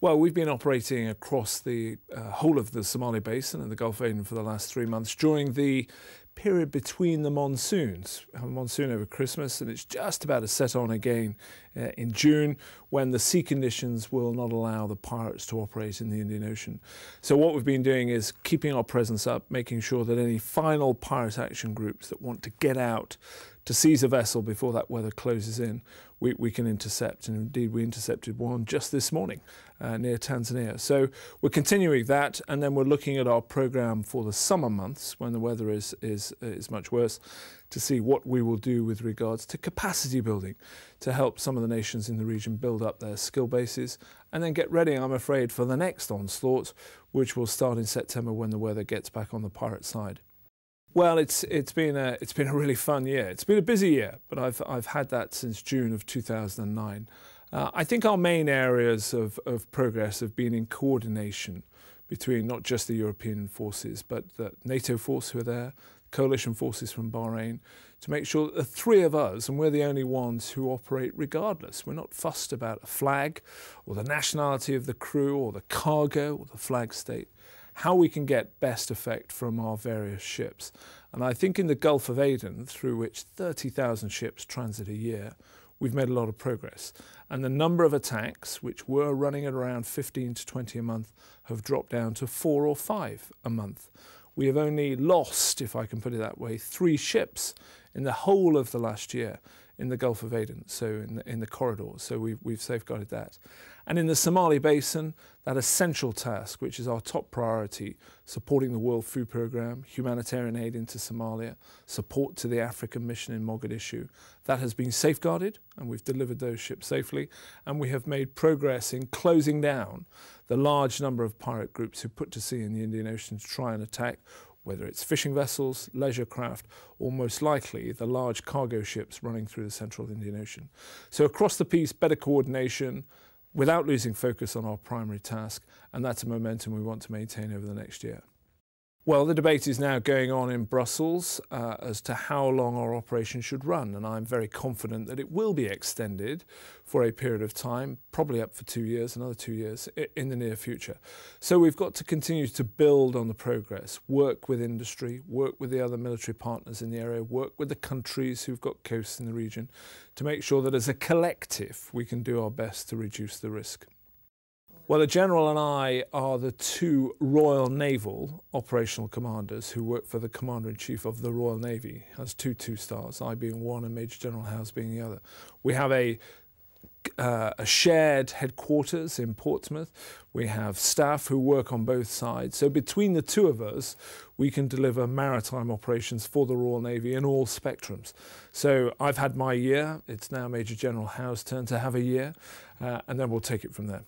Well, we've been operating across the whole of the Somali Basin and the Gulf of Aden for the last 3 months during the period between the monsoons. We have a monsoon over Christmas, and it's just about to set on again in June, when the sea conditions will not allow the pirates to operate in the Indian Ocean. So what we've been doing is keeping our presence up, making sure that any final pirate action groups that want to get out to seize a vessel before that weather closes in, we can intercept. And indeed we intercepted one just this morning near Tanzania. So we're continuing that, and then we're looking at our program for the summer months when the weather is much worse, to see what we will do with regards to capacity building to help some of the nations in the region build up their skill bases and then get ready, I'm afraid, for the next onslaught, which will start in September when the weather gets back on the pirate side. Well, it's been a really fun year. It's been a busy year, but I've had that since June of 2009. I think our main areas of progress have been in coordination between not just the European forces, but the NATO force who are there, coalition forces from Bahrain, to make sure that the three of us, and we're the only ones who operate regardless. We're not fussed about a flag or the nationality of the crew or the cargo or the flag state, how we can get best effect from our various ships. And I think in the Gulf of Aden, through which 30,000 ships transit a year, we've made a lot of progress. And the number of attacks, which were running at around 15 to 20 a month, have dropped down to 4 or 5 a month. We have only lost, if I can put it that way, 3 ships in the whole of the last year in the Gulf of Aden, so in the corridors. So we've safeguarded that. And in the Somali Basin, that essential task, which is our top priority, supporting the World Food Programme, humanitarian aid into Somalia, support to the African mission in Mogadishu, that has been safeguarded, and we've delivered those ships safely. And we have made progress in closing down the large number of pirate groups who put to sea in the Indian Ocean to try and attack, whether it's fishing vessels, leisure craft, or most likely the large cargo ships running through the central Indian Ocean. So across the piece, better coordination without losing focus on our primary task, and that's a momentum we want to maintain over the next year. Well, the debate is now going on in Brussels as to how long our operation should run, and I'm very confident that it will be extended for a period of time, probably up for 2 years, another 2 years in the near future. So we've got to continue to build on the progress, work with industry, work with the other military partners in the area, work with the countries who've got coasts in the region to make sure that as a collective we can do our best to reduce the risk. Well, the General and I are the 2 Royal Naval operational commanders who work for the Commander-in-Chief of the Royal Navy. Has 2 2-stars, I being one and Major General Howes being the other. We have a shared headquarters in Portsmouth. We have staff who work on both sides. So between the 2 of us, we can deliver maritime operations for the Royal Navy in all spectrums. So I've had my year. It's now Major General Howes' turn to have a year, and then we'll take it from there.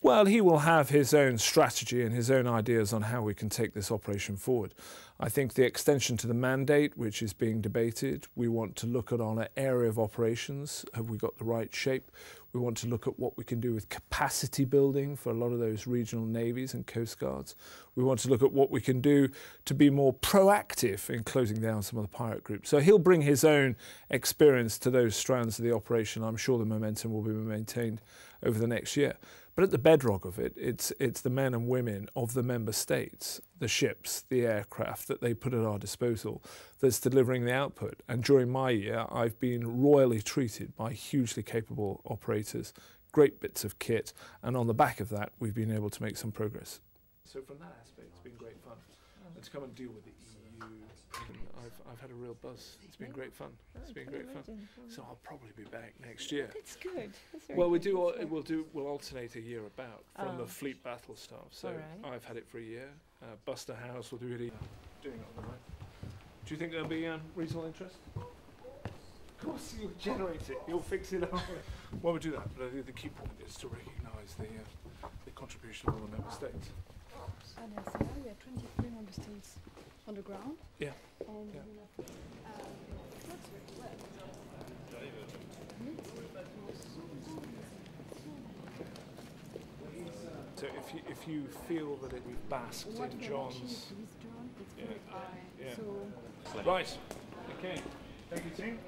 Well, he will have his own strategy and his own ideas on how we can take this operation forward. I think the extension to the mandate, which is being debated, we want to look at our area of operations. Have we got the right shape? We want to look at what we can do with capacity building for a lot of those regional navies and coast guards. We want to look at what we can do to be more proactive in closing down some of the pirate groups. So he'll bring his own experience to those strands of the operation. I'm sure the momentum will be maintained over the next year. But at the bedrock of it, it's the men and women of the member states, the ships, the aircraft that they put at our disposal that's delivering the output. And during my year, I've been royally treated by hugely capable operators, great bits of kit, and on the back of that, we've been able to make some progress. So from that aspect, it's been great fun. And to come and deal with the EU, I've had a real buzz. It's been great fun. It's been great fun. So I'll probably be back next year. That's good. That's well, we'll alternate a year about from the fleet battle staff. So I've had it for a year. Buster House will do it. Doing it on the right. Do you think there'll be regional interest? Of course, you'll generate it. You'll fix it up. Well, we'll do that. But the key point is to recognise the contribution of all the member states. And so now we have 23 member states on the ground. Yeah. And yeah. That's really well. So if you feel that we've basked in John's... It's very high. Yeah. So Right. Okay. Thank you, team.